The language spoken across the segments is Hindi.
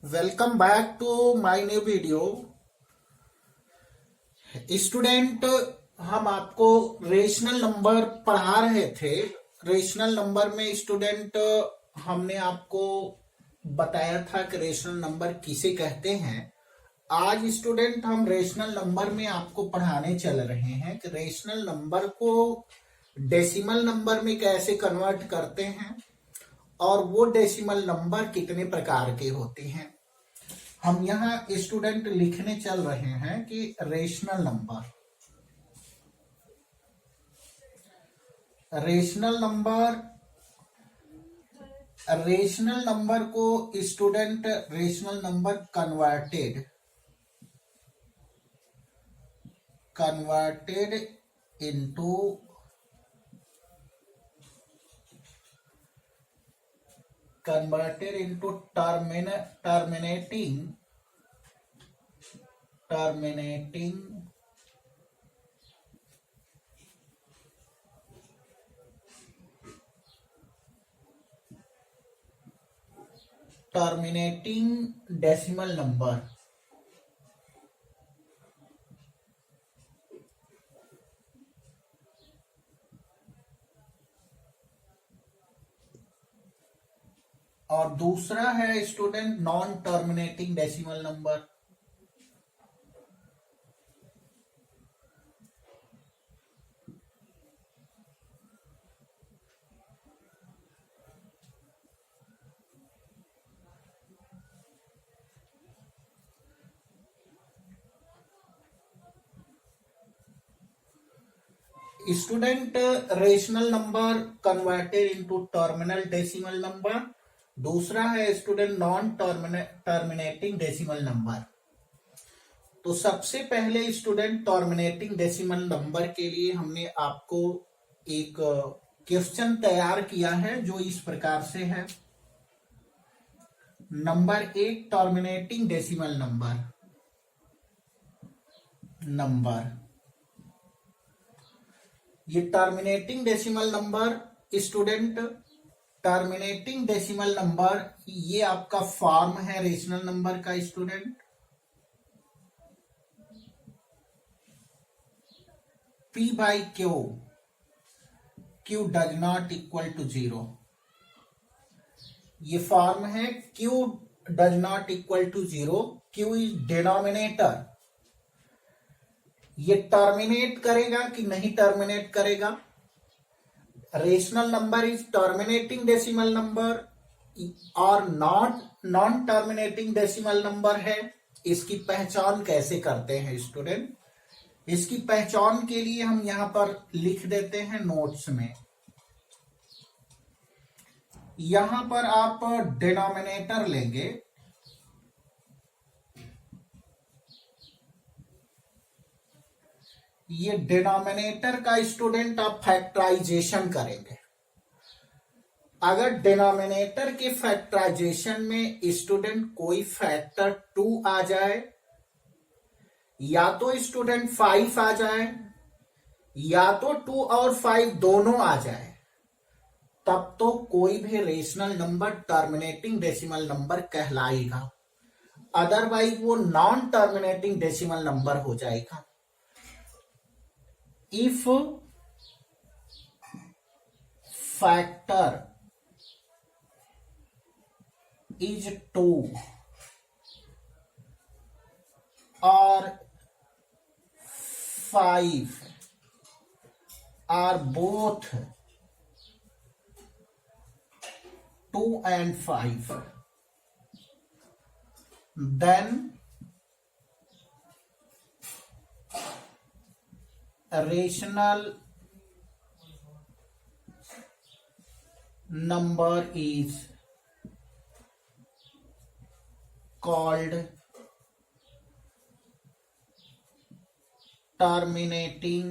Welcome back to my new video. Student, हम आपको रेशनल नंबर पढ़ा रहे थे। रेशनल नंबर में स्टूडेंट हमने आपको बताया था कि रेशनल नंबर किसे कहते हैं। आज स्टूडेंट हम रेशनल नंबर में आपको पढ़ाने चल रहे हैं कि रेशनल नंबर को डेसिमल नंबर में कैसे कन्वर्ट करते हैं और वो डेसिमल नंबर कितने प्रकार के होते हैं। हम यहाँ स्टूडेंट लिखने चल रहे हैं कि रेशनल नंबर को student rational number converted into terminating decimal number. और दूसरा है student non terminating decimal number. Student rational number converted into terminal decimal number. दूसरा है student non terminating decimal number. तो सबसे पहले स्टूडेंट टर्मिनेटिंग डेसिमल नंबर के लिए हमने आपको एक क्वेश्चन तैयार किया है जो इस प्रकार से है। Number 1 terminating decimal number. ये टर्मिनेटिंग डेसिमल नंबर ये आपका फॉर्म है रेशनल नंबर का student. P by Q does not equal to 0। ये फॉर्म है Q does not equal to 0। Q is denominator. ये टर्मिनेट करेगा कि नहीं टर्मिनेट करेगा। Rational number is terminating decimal number और नॉन टर्मिनेटिंग डेसिमल नंबर है। इसकी पहचान कैसे करते हैं स्टूडेंट? इसकी पहचान के लिए हम यहां पर लिख देते हैं नोट्स में। यहां पर आप डिनोमिनेटर लेंगे, ये डिनोमिनेटर का स्टूडेंट आप फैक्टराइजेशन करेंगे। अगर डिनोमिनेटर के फैक्टराइजेशन में स्टूडेंट कोई फैक्टर 2 आ जाए या तो स्टूडेंट 5 आ जाए या तो 2 और 5 दोनों आ जाए, तब तो कोई भी rational number terminating decimal number कहलाएगा। अदरवाइज वो नॉन टर्मिनेटिंग डेसिमल नंबर हो जाएगा। If factor is 2 or 5 are both 2 and 5, then a rational number is called terminating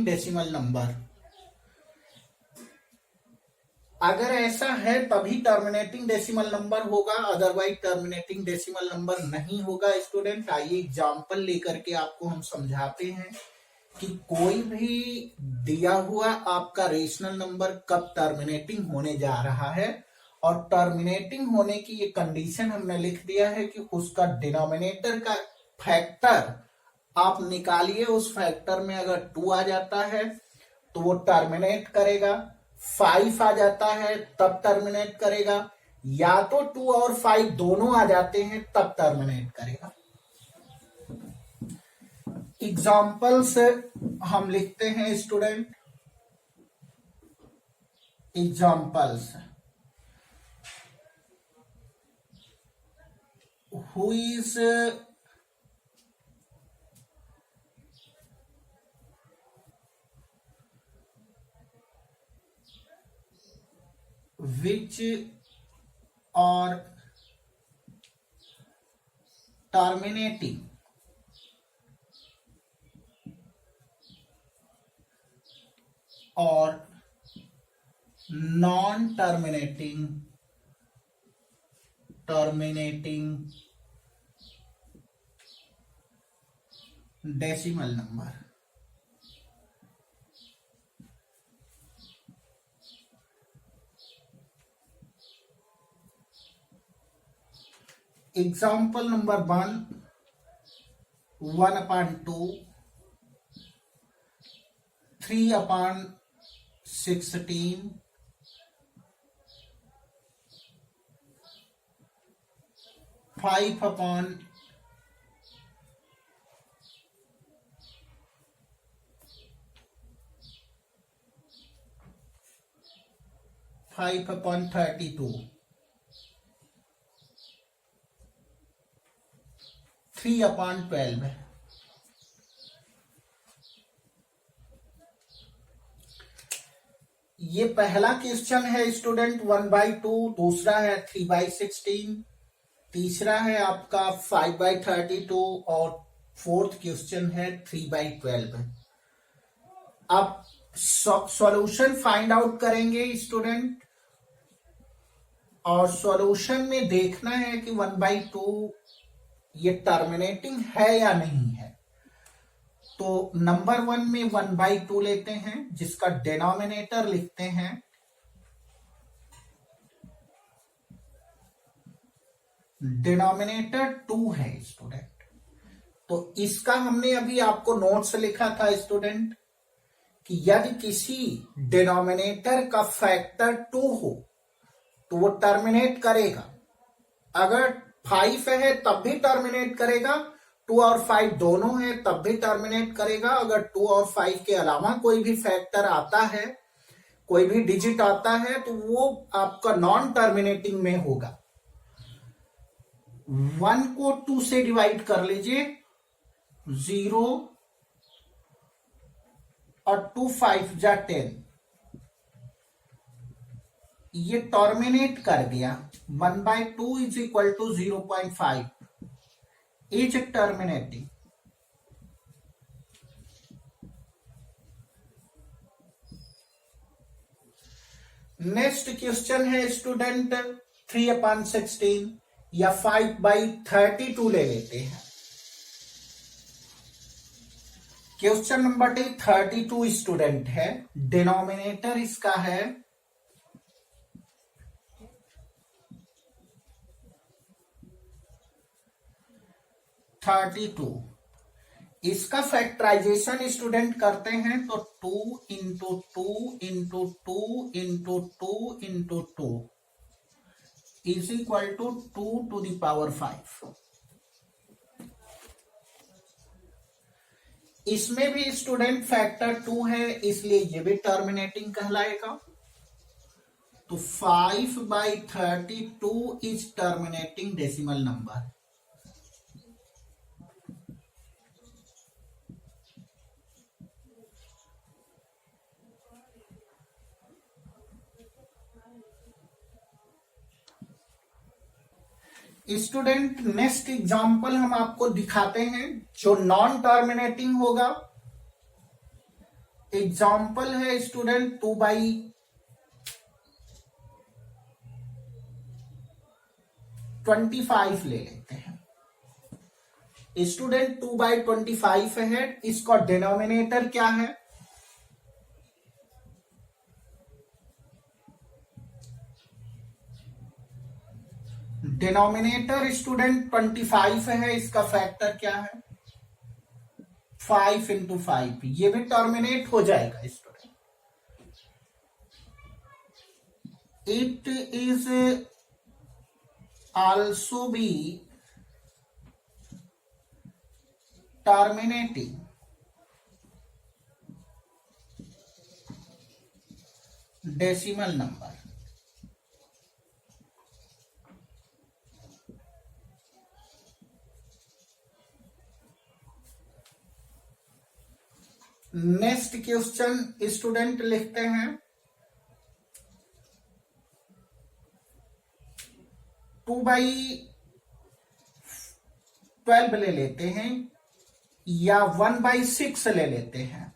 decimal number. अगर ऐसा है तभी टर्मिनेटिंग डेसिमल नंबर होगा, अदरवाइज टर्मिनेटिंग डेसिमल नंबर नहीं होगा। स्टूडेंट आइए एग्जाम्पल लेकर के आपको हम समझाते हैं कि कोई भी दिया हुआ आपका रेशनल नंबर कब टर्मिनेटिंग होने जा रहा है, और टर्मिनेटिंग होने की ये कंडीशन हमने लिख दिया है कि उसका डिनोमिनेटर का फैक्टर आप निकालिए। उस फैक्टर में अगर 2 आ जाता है तो वो टर्मिनेट करेगा, 5 आ जाता है तब टर्मिनेट करेगा, या तो 2 और 5 दोनों आ जाते हैं तब टर्मिनेट करेगा। एग्जाम्पल से हम लिखते हैं student, examples who is which or terminating or non-terminating decimal number। Example number 1, 1/2, 3/16, 5/5/16, 5/32, 3/12। ये पहला क्वेश्चन है स्टूडेंट 1/2, दूसरा है 3/16, तीसरा है आपका 5/32 और फोर्थ क्वेश्चन है 3/12। अब सॉल्यूशन फाइंड आउट करेंगे स्टूडेंट, और सॉल्यूशन में देखना है कि 1/2 ये टर्मिनेटिंग है या नहीं है। तो नंबर 1 में 1/2 लेते हैं, जिसका डिनोमिनेटर लिखते हैं डिनोमिनेटर 2 है स्टूडेंट। तो इसका हमने अभी आपको नोट्स लिखा था स्टूडेंट कि यदि किसी डिनोमिनेटर का फैक्टर 2 हो तो वो टर्मिनेट करेगा। अगर 5 है तब भी टर्मिनेट करेगा, 2 और 5 दोनों है तब भी टर्मिनेट करेगा। अगर 2 और 5 के अलावा कोई भी फैक्टर आता है, कोई भी डिजिट आता है, तो वो आपका नॉन टर्मिनेटिंग में होगा। 1 को 2 से डिवाइड कर लीजिए, 0 और 2 5 जा 10, ये टर्मिनेट कर दिया। 1/2 is equal to 0.5 is terminating. Next question है स्टूडेंट 3/16 या 5/32 ले लेते हैं। क्वेश्चन नंबर 32 स्टूडेंट है, डिनोमिनेटर इसका है 32। इसका फैक्टराइजेशन स्टूडेंट करते हैं तो 2 into 2 into 2 into 2 into 2 is equal to 2 to the power 5। इसमें भी स्टूडेंट फैक्टर 2 है, इसलिए ये भी टर्मिनेटिंग कहलाएगा। तो 5/32 is terminating decimal number. Student next example हम आपको दिखाते हैं जो नॉन टर्मिनेटिंग होगा। एग्जाम्पल है स्टूडेंट 2/8, 25 ले लेते हैं। स्टूडेंट 2/25 है, इसका डिनोमिनेटर क्या है? डिनोमिनेटर स्टूडेंट 25 है, इसका फैक्टर क्या है? 5 × 5। ये भी टर्मिनेट हो जाएगा student. It is also be terminating decimal number. Next question student लिखते हैं 2/12 ले लेते हैं या 1/6 ले लेते हैं।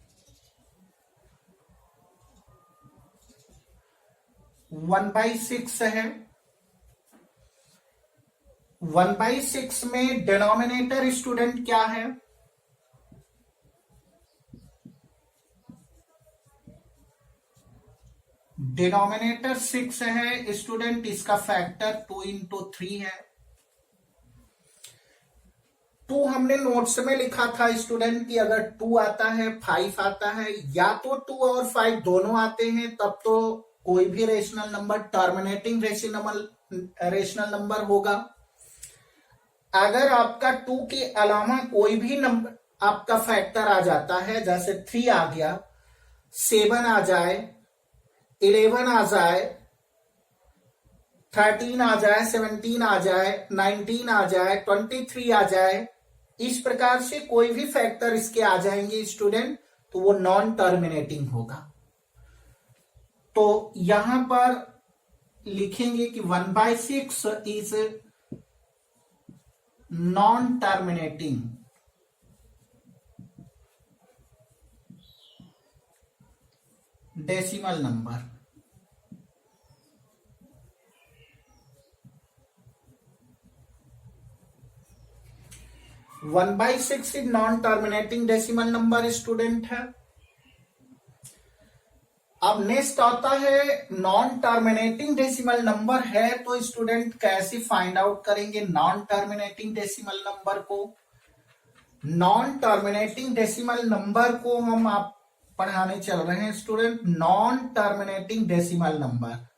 1/6 है। 1/6 में डिनोमिनेटर स्टूडेंट क्या है? डिनोमिनेटर 6 है स्टूडेंट, इसका फैक्टर 2 × 3 है। 2 हमने नोट्स में लिखा था स्टूडेंट कि अगर 2 आता है 5 आता है, या तो 2 और 5 दोनों आते हैं तब तो कोई भी rational number terminating rational number होगा। अगर आपका 2 के अलावा कोई भी नंबर आपका फैक्टर आ जाता है, जैसे 3 आ गया, 7 आ जाए, 11 आ जाए, 13 आ जाए, 17 आ जाए, 19 आ जाए, 23 आ जाए, इस प्रकार से कोई भी फैक्टर इसके आ जाएंगे स्टूडेंट, तो वो नॉन टर्मिनेटिंग होगा। तो यहां पर लिखेंगे कि 1/6 is non terminating decimal number. One by six non terminating decimal number student है। अब नेक्स्ट आता है नॉन टर्मिनेटिंग डेसिमल नंबर है, तो स्टूडेंट कैसे फाइंड आउट करेंगे नॉन टर्मिनेटिंग डेसिमल नंबर को? नॉन टर्मिनेटिंग डेसिमल नंबर को हम आप पढ़ाने चल रहे हैं student non terminating decimal number.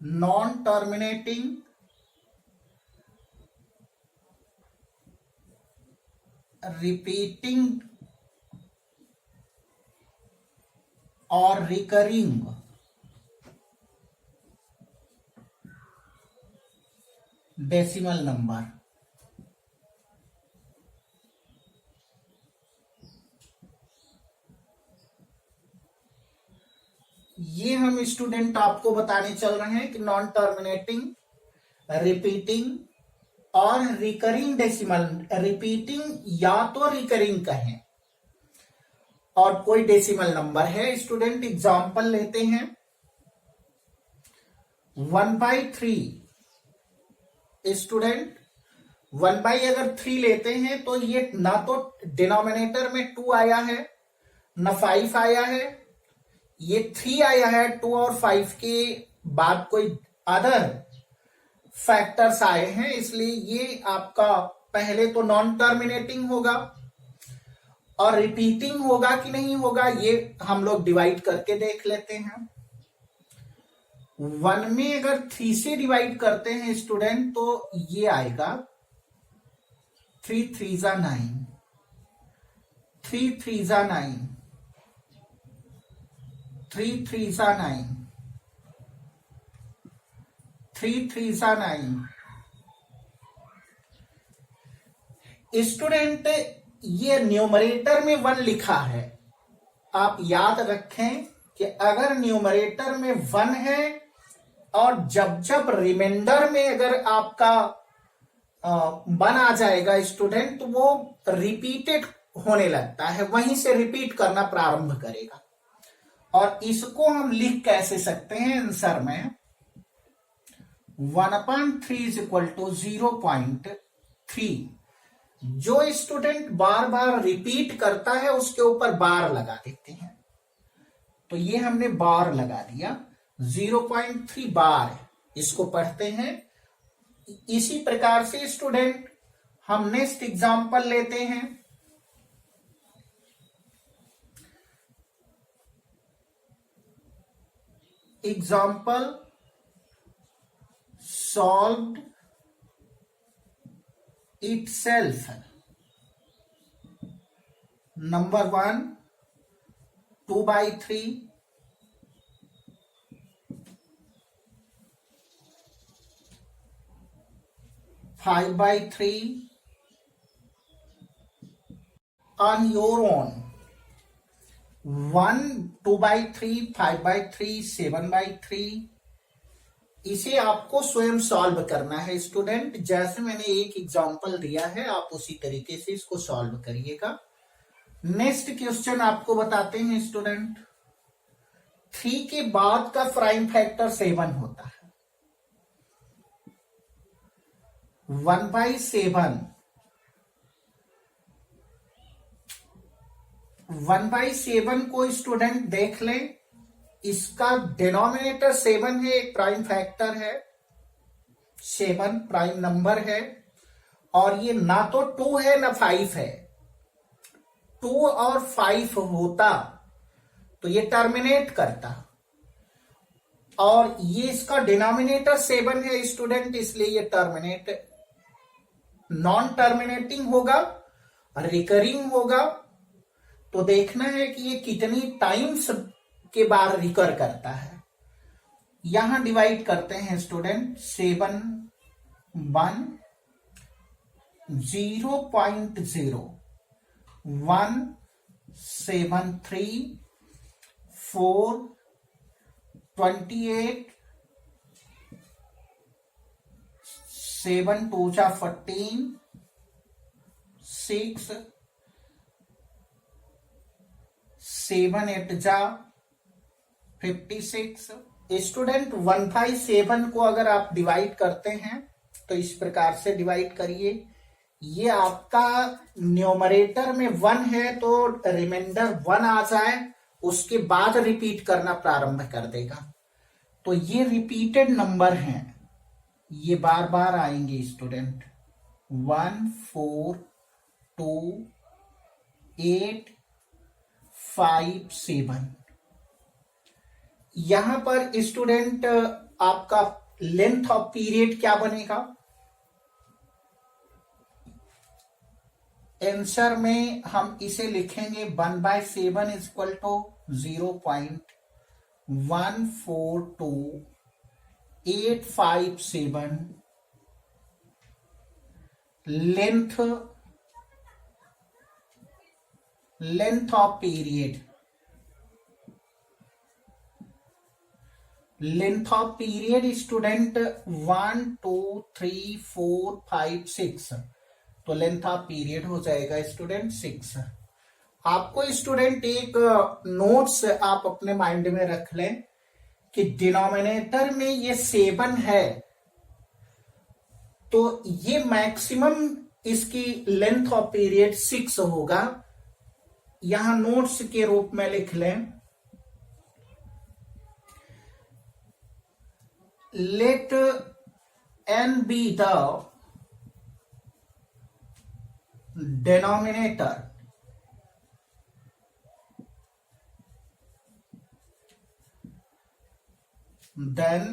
Non terminating repeating और रिकरिंग डेसिमल नंबर। ये हम स्टूडेंट आपको बताने चल रहे हैं कि नॉन टर्मिनेटिंग, रिपीटिंग और रिकरिंग डेसिमल। रिपीटिंग या तो रिकरिंग कहें और कोई डेसिमल नंबर है स्टूडेंट। एग्जांपल लेते हैं 1/3 स्टूडेंट। 1/ अगर 3 लेते हैं तो ये ना तो डिनोमिनेटर में 2 आया है ना 5 आया है, ये 3 आया है। 2 और 5 के बाद कोई अदर फैक्टर्स आए हैं, इसलिए ये आपका पहले तो नॉन टर्मिनेटिंग होगा। और रिपीटिंग होगा कि नहीं होगा ये हम लोग डिवाइड करके देख लेते हैं। 1 में अगर 3 से डिवाइड करते हैं स्टूडेंट तो ये आएगा 3 3 जा 9, 3 3 जा 9, 3 3 जा 9, 3 3 जा 9। स्टूडेंट ये न्यूमरेटर में 1 लिखा है, आप याद रखें कि अगर न्यूमरेटर में 1 है और जब जब रिमाइंडर में अगर आपका 1 आ जाएगा स्टूडेंट, तो वो रिपीटेड होने लगता है, वहीं से रिपीट करना प्रारंभ करेगा। और इसको हम लिख कैसे सकते हैं आंसर में, 1/3 इज इक्वल टू 0.3। जो स्टूडेंट बार बार रिपीट करता है उसके ऊपर बार लगा देते हैं, तो ये हमने बार लगा दिया, 0.3 बार, इसको पढ़ते हैं। इसी प्रकार से स्टूडेंट हम नेक्स्ट एग्जांपल लेते हैं। Example solved itself। Number 1 2/3, 5/3 on your own, 1 2/3, 5/3, 7/3। इसे आपको स्वयं सॉल्व करना है स्टूडेंट। जैसे मैंने एक एग्जांपल दिया है, आप उसी तरीके से इसको सॉल्व करिएगा। नेक्स्ट क्वेश्चन आपको बताते हैं स्टूडेंट, 3 के बाद का प्राइम फैक्टर 7 होता है। 1/7, 1/7 को स्टूडेंट देख लें, इसका डिनोमिनेटर 7 है, एक प्राइम फैक्टर है, 7 प्राइम नंबर है, और ये ना तो 2 है ना 5 है। 2 और 5 होता तो ये टर्मिनेट करता, और ये इसका डिनोमिनेटर 7 है स्टूडेंट, इसलिए ये टर्मिनेट नॉन टर्मिनेटिंग होगा, रिकरिंग होगा। तो देखना है कि ये कितनी टाइम्स के बाद रिकर करता है। यहां डिवाइड करते हैं स्टूडेंट, 7 1 0.0 1 7 3 4 28 7 2 14 6 7 8 56। स्टूडेंट 1/7 को अगर आप डिवाइड करते हैं तो इस प्रकार से डिवाइड करिए, ये आपका न्यूमरेटर में 1 है तो रिमाइंडर 1 आ जाए, उसके बाद रिपीट करना प्रारंभ कर देगा। तो ये रिपीटेड नंबर हैं, ये बार बार आएंगे स्टूडेंट, 1 4 2 8 5 7। यहां पर स्टूडेंट आपका लेंथ ऑफ पीरियड क्या बनेगा, आंसर में हम इसे लिखेंगे 1/7 is equal to 0.142857 length of period. Length of period student 1 2 3 4 5 6, तो लेंथ ऑफ पीरियड हो जाएगा स्टूडेंट 6। आपको स्टूडेंट एक नोट्स आप अपने माइंड में रख लें कि डिनोमिनेटर में ये 7 है, तो ये मैक्सिमम इसकी लेंथ ऑफ पीरियड 6 होगा। यहां नोट्स के रूप में लिख लें, let n be the denominator, then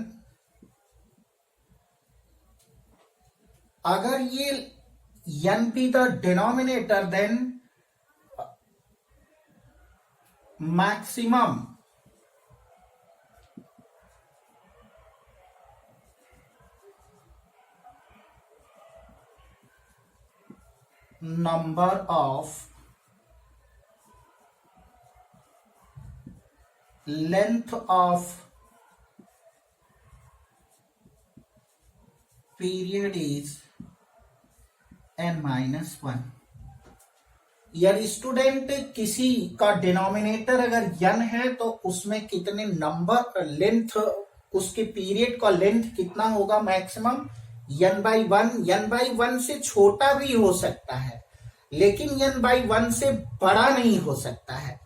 अगर ये n be the denominator, then maximum number of length of period is n-1। यार स्टूडेंट किसी का डिनोमिनेटर अगर n है तो उसमें कितने नंबर लेंथ, उसके पीरियड का लेंथ कितना होगा मैक्सिमम n/1। n/1 से छोटा भी हो सकता है लेकिन n/1 से बड़ा नहीं हो सकता है।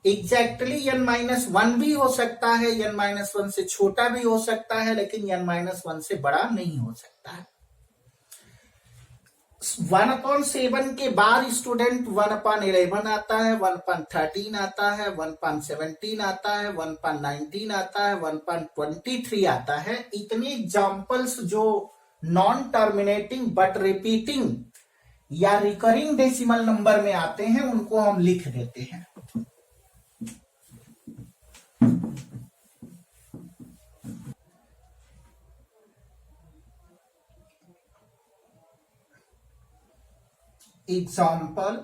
एग्जैक्टली n-1 भी हो सकता है, n-1 से छोटा भी हो सकता है लेकिन n-1 से बड़ा नहीं हो सकता है। 1/7 के बाद स्टूडेंट 1/11 आता है, 1/13 आता है, 1/17 आता है, 1/19 आता है, 1/23 आता है। इतने एग्जाम्पल्स जो नॉन टर्मिनेटिंग बट रिपीटिंग या रिकरिंग डेसिमल नंबर में आते हैं उनको हम लिख देते हैं। Example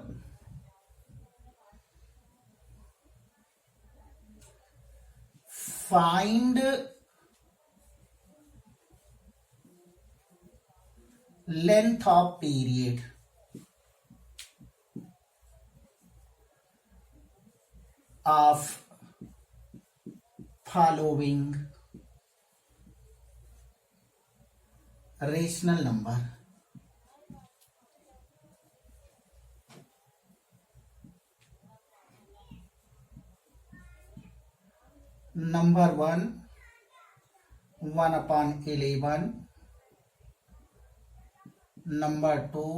find length of period of following rational number। Number 1 1/11, number 2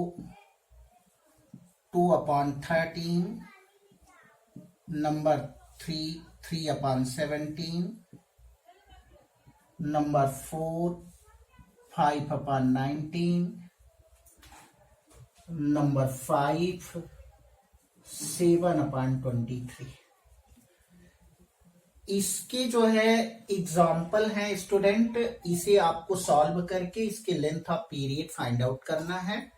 2/13, number 3 3/17, number 4 5/19, number 5 7/23। इसके जो है एग्जाम्पल है स्टूडेंट, इसे आपको सॉल्व करके इसके length of period find out करना है।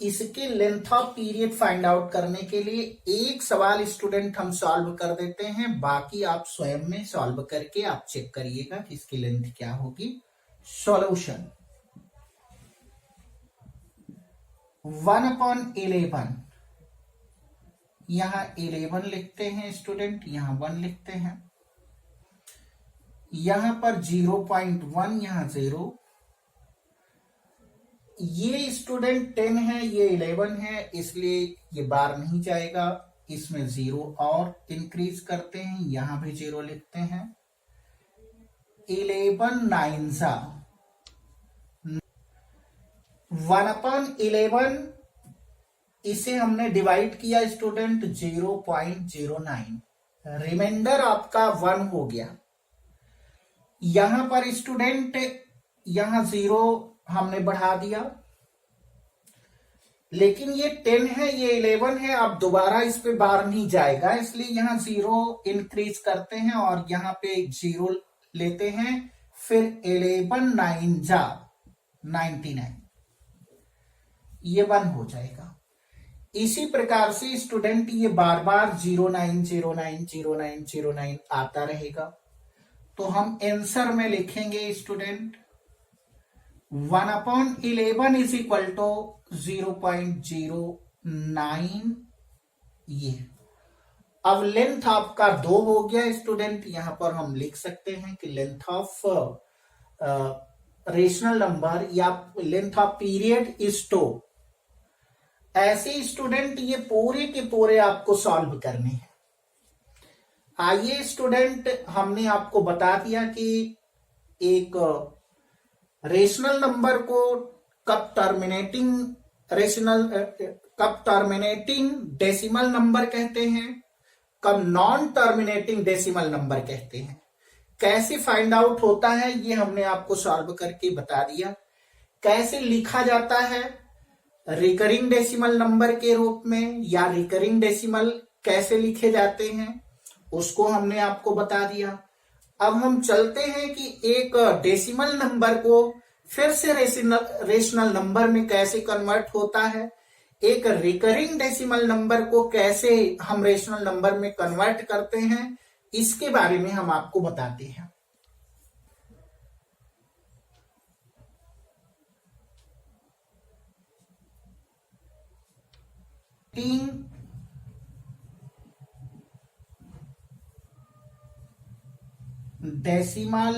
इसके length of period find out करने के लिए एक सवाल स्टूडेंट हम सॉल्व कर देते हैं, बाकी आप स्वयं में सॉल्व करके आप चेक करिएगा कि इसकी लेंथ क्या होगी। सॉल्यूशन 1/11, यहां 11 लिखते हैं स्टूडेंट, यहां 1 लिखते हैं, यहां पर 0.1, यहां 0, ये स्टूडेंट 10 है, ये 11 है, इसलिए ये बार नहीं जाएगा, इसमें 0 और इंक्रीज करते हैं, यहां भी 0 लिखते हैं। 11 9 1/11 इसे हमने डिवाइड किया स्टूडेंट 0.09, रिमाइंडर आपका 1 हो गया। यहां पर स्टूडेंट यहां 0 हमने बढ़ा दिया, लेकिन ये 10 है, ये 11 है, अब दोबारा इस पे बार नहीं जाएगा, इसलिए यहां 0 इंक्रीज करते हैं और यहां पे 0 लेते हैं, फिर 11 9 जा 99, ये 1 हो जाएगा। इसी प्रकार से स्टूडेंट ये बार बार 09 09 09 09 आता रहेगा, तो हम आंसर में लिखेंगे स्टूडेंट 1/11 इज इक्वल टू 0.09। ये अब लेंथ आपका 2 हो गया स्टूडेंट, यहां पर हम लिख सकते हैं कि लेंथ ऑफ रेशनल नंबर या लेंथ ऑफ पीरियड इज 2। ऐसे स्टूडेंट ये पूरे के पूरे आपको सॉल्व करने हैं। आइए स्टूडेंट, हमने आपको बता दिया कि एक रेशनल नंबर को कब टर्मिनेटिंग डेसिमल नंबर कहते हैं, कब नॉन टर्मिनेटिंग डेसिमल नंबर कहते हैं, कैसे फाइंड आउट होता है ये हमने आपको सॉल्व करके बता दिया। कैसे लिखा जाता है रिकरिंग डेसिमल नंबर के रूप में, या रिकरिंग डेसिमल कैसे लिखे जाते हैं उसको हमने आपको बता दिया। अब हम चलते हैं कि एक डेसिमल नंबर को फिर से रेशनल नंबर में कैसे कन्वर्ट होता है, एक रिकरिंग डेसिमल नंबर को कैसे हम रेशनल नंबर में कन्वर्ट करते हैं, इसके बारे में हम आपको बताते हैं। Decimal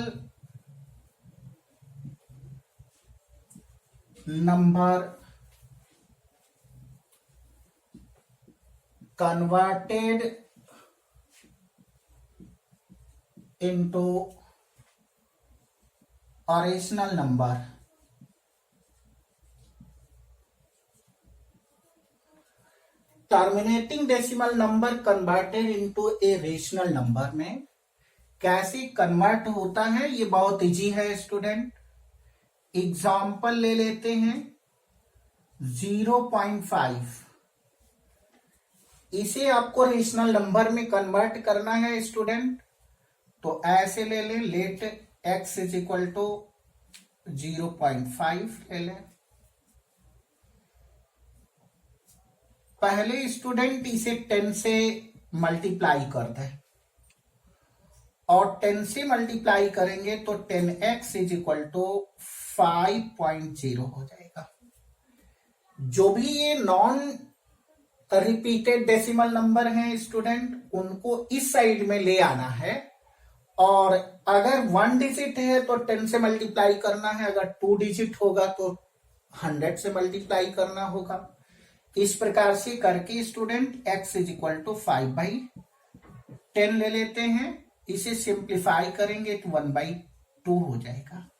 number converted into rational number. Terminating decimal number converted into a rational number में कैसे कन्वर्ट होता है, ये बहुत इजी है स्टूडेंट। एग्जाम्पल ले लेते हैं 0.5, इसे आपको रेशनल नंबर में कन्वर्ट करना है स्टूडेंट। तो ऐसे ले लें, let x is equal to 0.5 ले लें। पहले स्टूडेंट इसे 10 से मल्टीप्लाई करते हैं और 10 से मल्टीप्लाई करेंगे तो 10x इज इक्वल टू 5.0 हो जाएगा। जो भी ये नॉन रिपीटेड डेसिमल नंबर हैं स्टूडेंट, उनको इस साइड में ले आना है। और अगर 1 डिजिट है तो 10 से मल्टीप्लाई करना है, अगर 2 डिजिट होगा तो 100 से मल्टीप्लाई करना होगा। इस प्रकार से करके student x is equal to 5/10 ले लेते हैं। इसे सिंप्लीफाई करेंगे तो 1/2 हो जाएगा।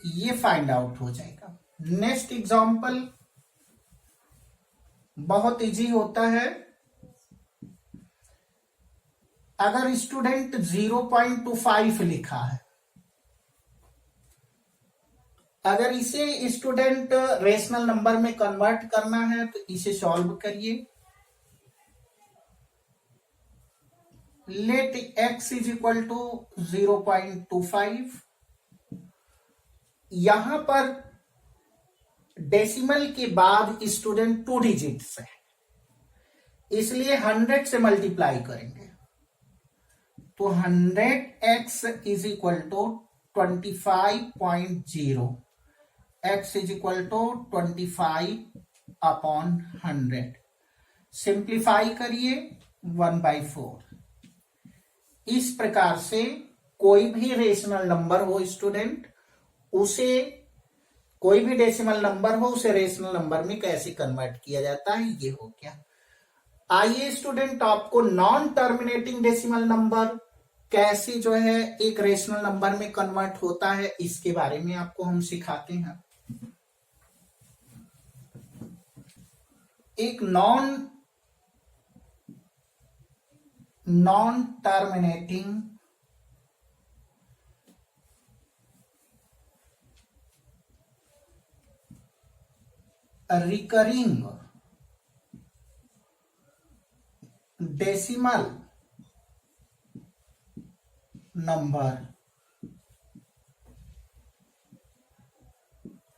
ये फाइंड आउट हो जाएगा। नेक्स्ट एग्जांपल बहुत इजी होता है। अगर स्टूडेंट 0.25 लिखा है, अगर इसे स्टूडेंट रेशनल नंबर में कन्वर्ट करना है तो इसे सॉल्व करिए। Let x is equal to 0.25। यहां पर डेसिमल के बाद स्टूडेंट 2 डिजिट्स है, इसलिए 100 से मल्टीप्लाई करेंगे तो 100x is equal to 25.0, x is equal to 25/100। Simplify करिए 1/4। इस प्रकार से कोई भी रेशनल नंबर हो स्टूडेंट, उसे कोई भी डेसिमल नंबर हो उसे रेशनल नंबर में कैसे कन्वर्ट किया जाता है, ये हो गया। आइए स्टूडेंट आपको नॉन टर्मिनेटिंग डेसिमल नंबर कैसे जो है एक रेशनल नंबर में कन्वर्ट होता है, इसके बारे में आपको हम सिखाते हैं। एक non terminating recurring decimal number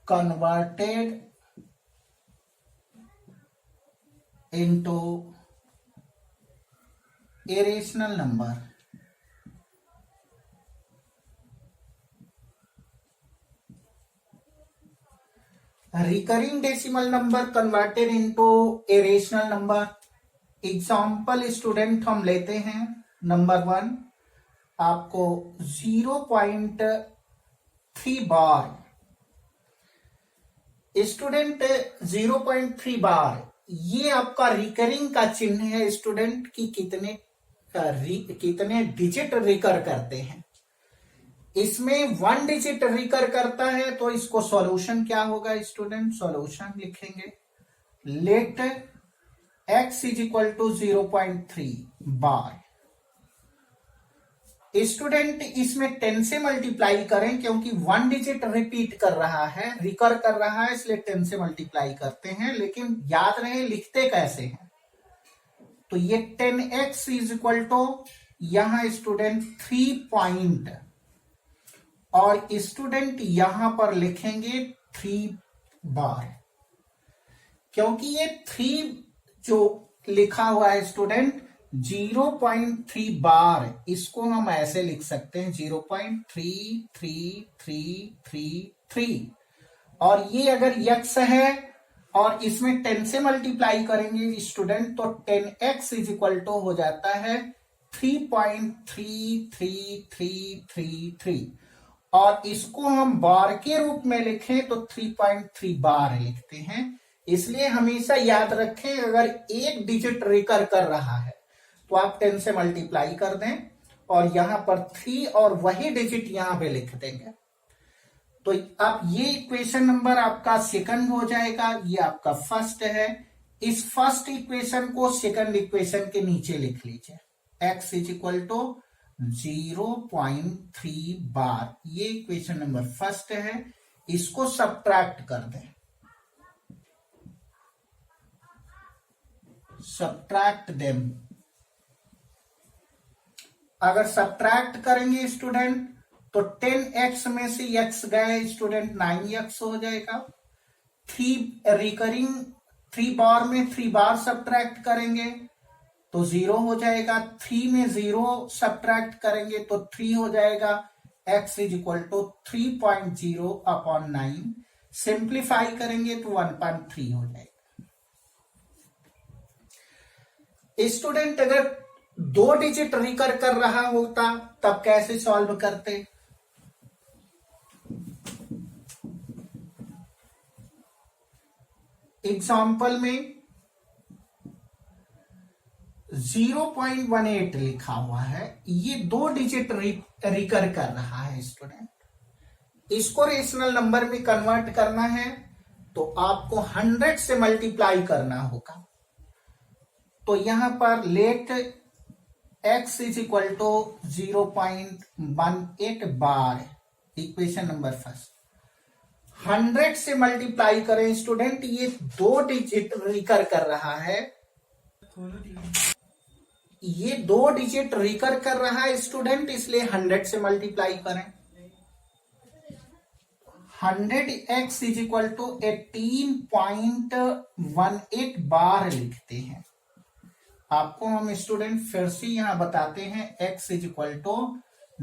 converted into a rational number। Recurring decimal number converted into a rational number. Example student हम लेते हैं। नंबर 1 आपको 0.3 बार। स्टूडेंट 0.3 बार ये आपका रिकरिंग का चिन्ह है स्टूडेंट कि कितने डिजिट रिकर करते हैं। इसमें 1 डिजिट रिकर करता है तो इसको सॉल्यूशन क्या होगा स्टूडेंट, सॉल्यूशन लिखेंगे। Let x is equal to 0.3 bar. Student इसमें 10 से मल्टीप्लाई करें क्योंकि 1 डिजिट रिपीट कर रहा है, रिकर कर रहा है, इसलिए 10 से मल्टीप्लाई करते हैं। लेकिन याद रहे लिखते कैसे हैं, तो ये 10x इज इक्वल टू यहां स्टूडेंट 3 पॉइंट और स्टूडेंट यहां पर लिखेंगे 3 बार। क्योंकि ये 3 जो लिखा हुआ है स्टूडेंट 0.3 बार, इसको हम ऐसे लिख सकते हैं 0.3333 और ये अगर x है और इसमें 10 से मल्टीप्लाई करेंगे स्टूडेंट, तो 10x इज इक्वल टू हो जाता है 3.33333। और इसको हम बार के रूप में लिखें तो 3.3 बार लिखते हैं। इसलिए हमेशा याद रखें, अगर एक डिजिट रिकर कर रहा है तो आप 10 से मल्टीप्लाई कर दें और यहां पर 3 और वही डिजिट यहां पे लिख देंगे। तो अब ये इक्वेशन नंबर आपका सेकंड हो जाएगा, ये आपका फर्स्ट है। इस फर्स्ट इक्वेशन को सेकंड इक्वेशन के नीचे लिख लीजिए, x इज इक्वल टू 0.3 बार। ये इक्वेशन नंबर फर्स्ट है, इसको सब्ट्रैक्ट कर दें, सब्ट्रैक्ट देम। अगर सब्ट्रैक्ट करेंगे स्टूडेंट तो 10x में से x गए स्टूडेंट, 9x हो जाएगा। 3 बार में 3 बार सब्ट्रैक्ट करेंगे तो 0 हो जाएगा। 3 में 0 सब्ट्रैक्ट करेंगे तो 3 हो जाएगा। x is equal to 3.0 upon 9। Simplify करेंगे तो 1.3 हो जाएगा। स्टूडेंट अगर 2 डिजिट रिकर कर रहा होता तब कैसे सॉल्व करते? एग्जाम्पल में 0.18 लिखा हुआ है, ये 2 डिजिट रिकर कर रहा है स्टूडेंट। इसको रेशनल नंबर में कन्वर्ट करना है तो आपको 100 से मल्टीप्लाई करना होगा। तो यहां पर let x is equal to 0.18 bar, equation number first. 100 से मल्टीप्लाई करें स्टूडेंट, ये 2 डिजिट रिकर कर रहा है, ये 2 डिजिट रिकर कर रहा है स्टूडेंट, इसलिए 100 से मल्टीप्लाई करें। 100x इज इक्वल टू 18.18 बार लिखते हैं। आपको हम स्टूडेंट फिर से यहां बताते हैं, x इज इक्वल टू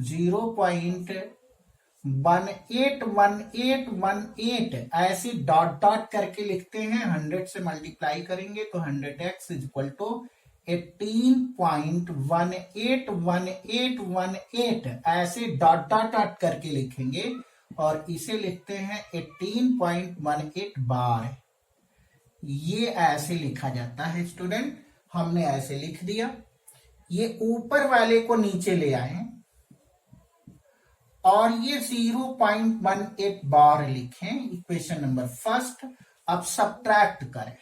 0.181818 ऐसे डॉट डॉट करके लिखते हैं। 100 से मल्टीप्लाई करेंगे तो 100x इज इक्वल टू 18.181818 ऐसे डॉट डॉट डॉट करके लिखेंगे और इसे लिखते हैं 18.18 बार। ये ऐसे लिखा जाता है स्टूडेंट, हमने ऐसे लिख दिया। ये ऊपर वाले को नीचे ले आए और ये 0.18 बार लिखें, इक्वेशन नंबर फर्स्ट। अब सब्ट्रैक्ट करें,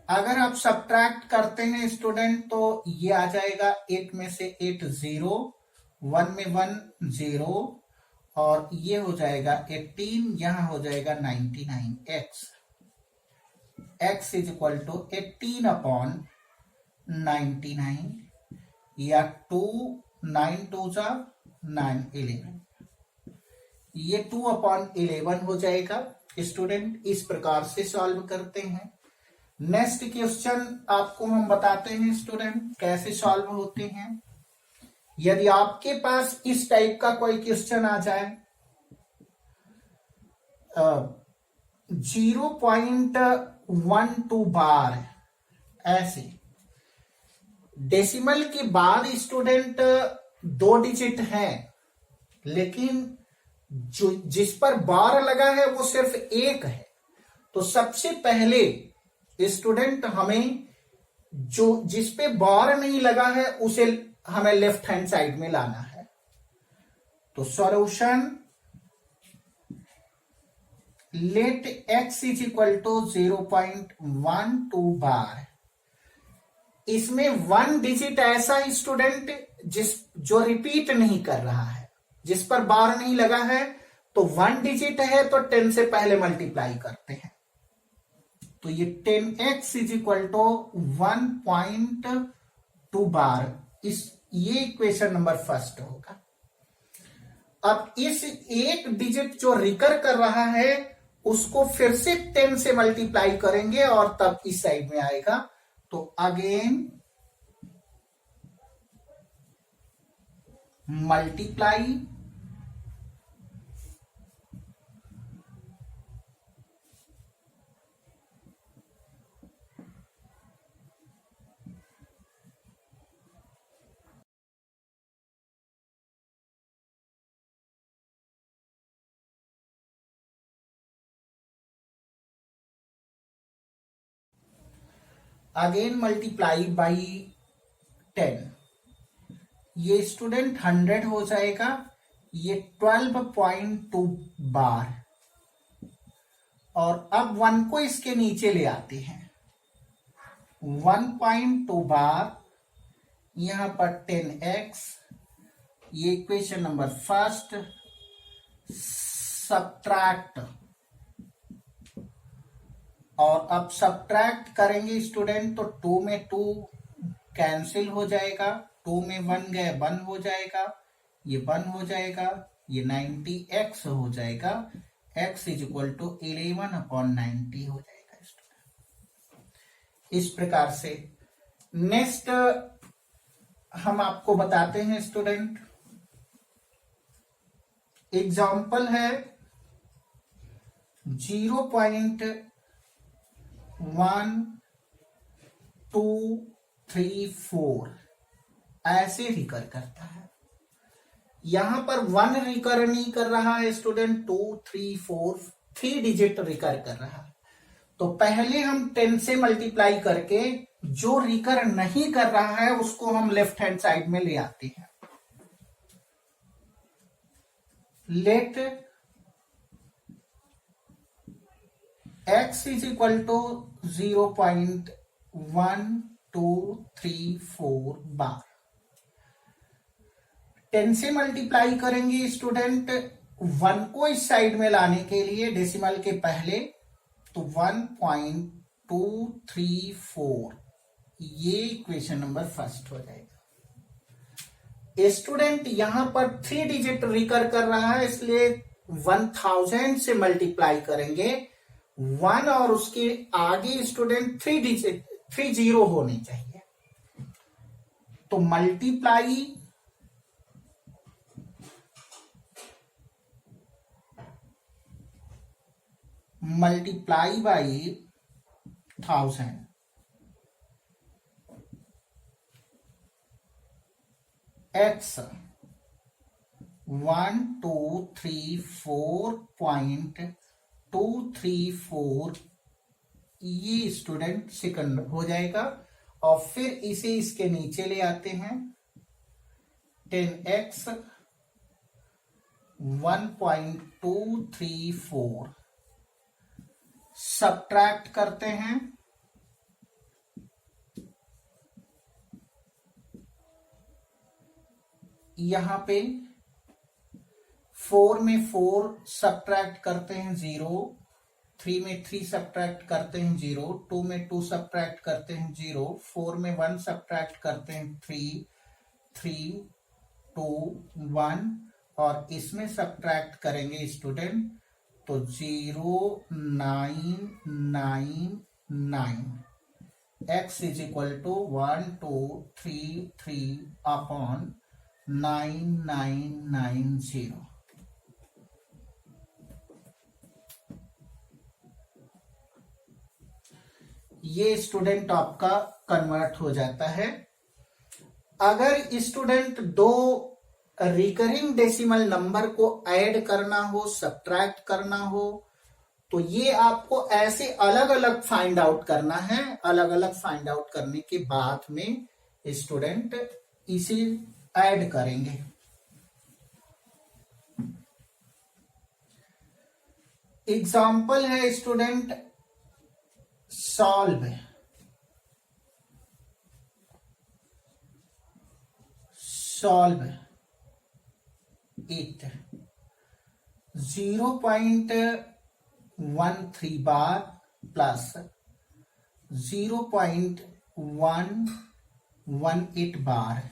अगर आप सब्ट्रैक्ट करते हैं स्टूडेंट तो ये आ जाएगा 8 में से 8 0, 1 में 1 0 और ये हो जाएगा 18, यहां हो जाएगा 99x। x is equal to 18 upon 99 या 2 9 2 जा 9 11, ये 2 अपॉन 11 हो जाएगा स्टूडेंट। इस प्रकार से सॉल्व करते हैं। नेक्स्ट क्वेश्चन आपको हम बताते हैं स्टूडेंट कैसे सॉल्व होते हैं। यदि आपके पास इस टाइप का कोई क्वेश्चन आ जाए, 0.12 बार ऐसे, डेसिमल के बाद स्टूडेंट 2 डिजिट है लेकिन जो जिस पर बार लगा है वो सिर्फ 1 है, तो सबसे पहले स्टूडेंट हमें जो जिस पे बार नहीं लगा है उसे हमें लेफ्ट हैंड साइड में लाना है। तो solution let x is equal to 0.12 bar. इसमें 1 डिजिट ऐसा स्टूडेंट जो रिपीट नहीं कर रहा है, जिस पर बार नहीं लगा है, तो 1 डिजिट है तो 10 से पहले मल्टीप्लाई करते हैं। तो ये 10x इज इक्वल टू 1.2 बार, ये इक्वेशन नंबर फर्स्ट होगा। अब इस एक डिजिट जो रिकर कर रहा है उसको फिर से 10 से मल्टीप्लाई करेंगे और तब इस साइड में आएगा। तो again multiply again multiply by 10, ये स्टूडेंट 100 हो जाएगा, ये 12.2 बार। और अब 1 को इसके नीचे ले आते हैं, 1.2 बार, यहां पर 10x, ये इक्वेशन नंबर फर्स्ट। सब्ट्रैक्ट, और अब सब्ट्रैक्ट करेंगे स्टूडेंट तो 2 में 2 कैंसिल हो जाएगा, 2 में 1 गए 1 हो जाएगा, ये 1 हो जाएगा, ये 90x हो जाएगा, x इज इक्वल टू 11/90 हो जाएगा स्टूडेंट। इस प्रकार से नेक्स्ट हम आपको बताते हैं स्टूडेंट, एग्जाम्पल है 0.1234 ऐसे रिकर करता है। यहां पर 1 रिकर नहीं कर रहा है स्टूडेंट, 2 3 4 3 डिजिट रिकर कर रहा है। तो पहले हम 10 से मल्टीप्लाई करके जो रिकर नहीं कर रहा है उसको हम लेफ्ट हैंड साइड में ले आते हैं। Let x is equal to 0.1234 bar. 10 से मल्टीप्लाई करेंगे स्टूडेंट 1 को इस साइड में लाने के लिए डेसिमल के पहले, तो 1.234, ये इक्वेशन नंबर फर्स्ट हो जाएगा। स्टूडेंट यहां पर 3 डिजिट रिकर कर रहा है, इसलिए 1000 से मल्टीप्लाई करेंगे 1 और उसके आगे स्टूडेंट 3 डिजिट 30 होनी चाहिए। तो मल्टीप्लाई बाई 1000, x 1234.234 ये स्टूडेंट सेकंड हो जाएगा। और फिर इसे इसके नीचे ले आते हैं, 10x 1.234 सब्ट्रैक्ट करते हैं, यहां पे 4 में 4 सब्ट्रैक्ट करते हैं 0, 3 में 3 सब्ट्रैक्ट करते हैं 0, 2 में 2 सब्ट्रैक्ट करते हैं 0, 4 में 1 सब्ट्रैक्ट करते हैं 3, 3 2 1, और इसमें सब्ट्रैक्ट करेंगे स्टूडेंट तो 0999, x इज इक्वल टू 1233/9990। ये स्टूडेंट आपका कन्वर्ट हो जाता है। अगर स्टूडेंट 2 रिकरिंग डेसिमल नंबर को ऐड करना हो, सब्ट्रैक्ट करना हो, तो ये आपको ऐसे अलग अलग फाइंड आउट करना है। अलग अलग फाइंड आउट करने के बाद में स्टूडेंट इसे ऐड करेंगे। एग्जाम्पल है student solve it 0.13 bar plus 0.118 बार।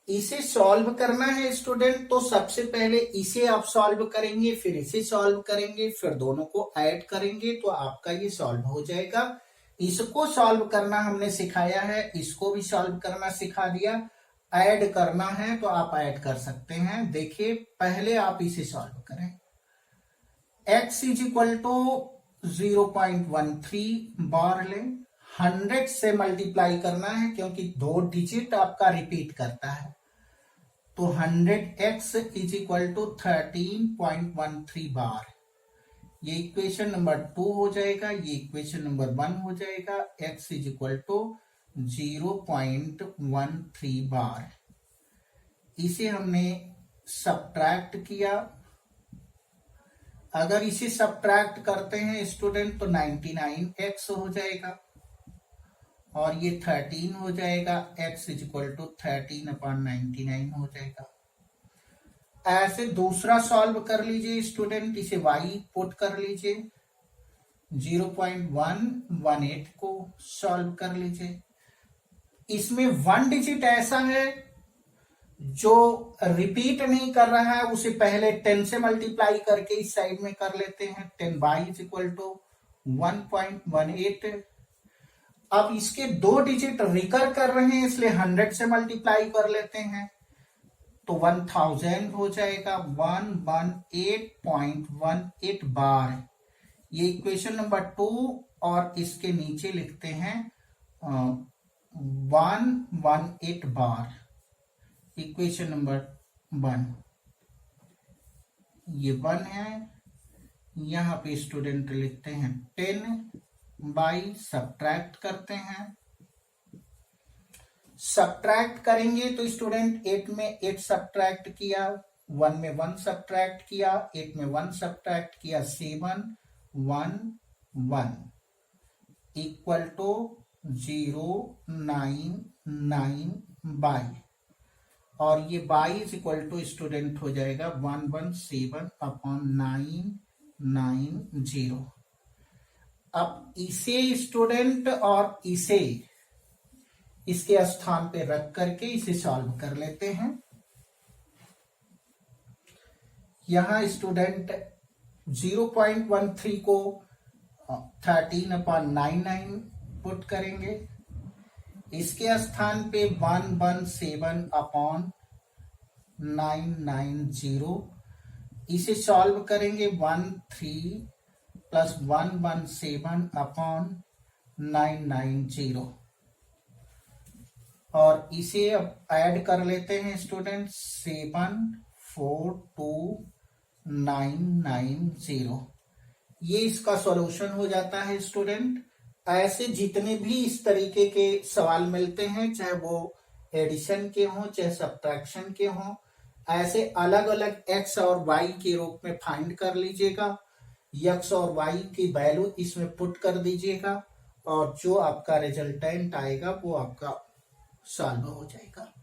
इसे सॉल्व करना है स्टूडेंट, तो सबसे पहले इसे आप सॉल्व करेंगे, फिर इसे सॉल्व करेंगे, फिर दोनों को ऐड करेंगे, तो आपका ये सॉल्व हो जाएगा। इसको सॉल्व करना हमने सिखाया है, इसको भी सॉल्व करना सिखा दिया। ऐड करना है तो आप ऐड कर सकते हैं। देखिए पहले आप इसे सॉल्व करें। x इज इक्वल टू 0.13 बार लें, 100 से मल्टीप्लाई करना है क्योंकि 2 डिजिट आपका रिपीट करता है, तो 100x इज इक्वल टू 13.13 बार। ये इक्वेशन नंबर 2 हो जाएगा, ये इक्वेशन नंबर 1 हो जाएगा। x इज इक्वल टू 0.13 बार। इसे हमने सब्ट्रैक्ट किया। अगर इसे सब्ट्रैक्ट करते हैं स्टूडेंट तो 99x हो जाएगा और ये 13 हो जाएगा। x इज इक्वल टू 13/99 हो जाएगा। ऐसे दूसरा सॉल्व कर लीजिए स्टूडेंट, इसे y पुट कर लीजिए, 0.118 को सॉल्व कर लीजिए। इसमें 1 डिजिट ऐसा है जो रिपीट नहीं कर रहा है, उसे पहले 10 से मल्टीप्लाई करके इस साइड में कर लेते हैं। 10y is equal to 1.18। अब इसके 2 डिजिट रिकर कर रहे हैं इसलिए 100 से मल्टीप्लाई कर लेते हैं तो 1000 हो जाएगा। 118.18 बार। ये इक्वेशन नंबर 2 और इसके नीचे लिखते हैं 118 बार। इक्वेशन नंबर 1 ये 1 है। यहां पे स्टूडेंट लिखते हैं 10 बाई, सब्ट्रैक्ट करते हैं। सब्ट्रैक्ट करेंगे तो स्टूडेंट 8 में 8 सब्ट्रैक्ट किया, 1 में 1 सब्ट्रैक्ट किया, 8 में 1 सब्ट्रैक्ट किया, 7 1 1 इक्वल टू 099 बाई, और ये by is equal to student हो जाएगा 117/990। अब इसे स्टूडेंट और इसे इसके स्थान पे रख करके इसे सॉल्व कर लेते हैं। यहां स्टूडेंट 0.13 को 13/99 पुट करेंगे। इसके स्थान पे 117/990। इसे सॉल्व करेंगे 13 प्लस 117/990 और इसे अब ऐड कर लेते हैं स्टूडेंट 742,990। ये इसका सॉल्यूशन हो जाता है स्टूडेंट। ऐसे जितने भी इस तरीके के सवाल मिलते हैं, चाहे वो एडिशन के हों चाहे सब्ट्रैक्शन के हों, ऐसे अलग अलग x और y के रूप में फाइंड कर लीजिएगा। x और y की वैल्यू इसमें पुट कर दीजिएगा और जो आपका रिजल्टेंट आएगा वो आपका सॉल्व हो जाएगा।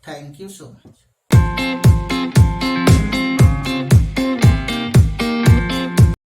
Thank you so much.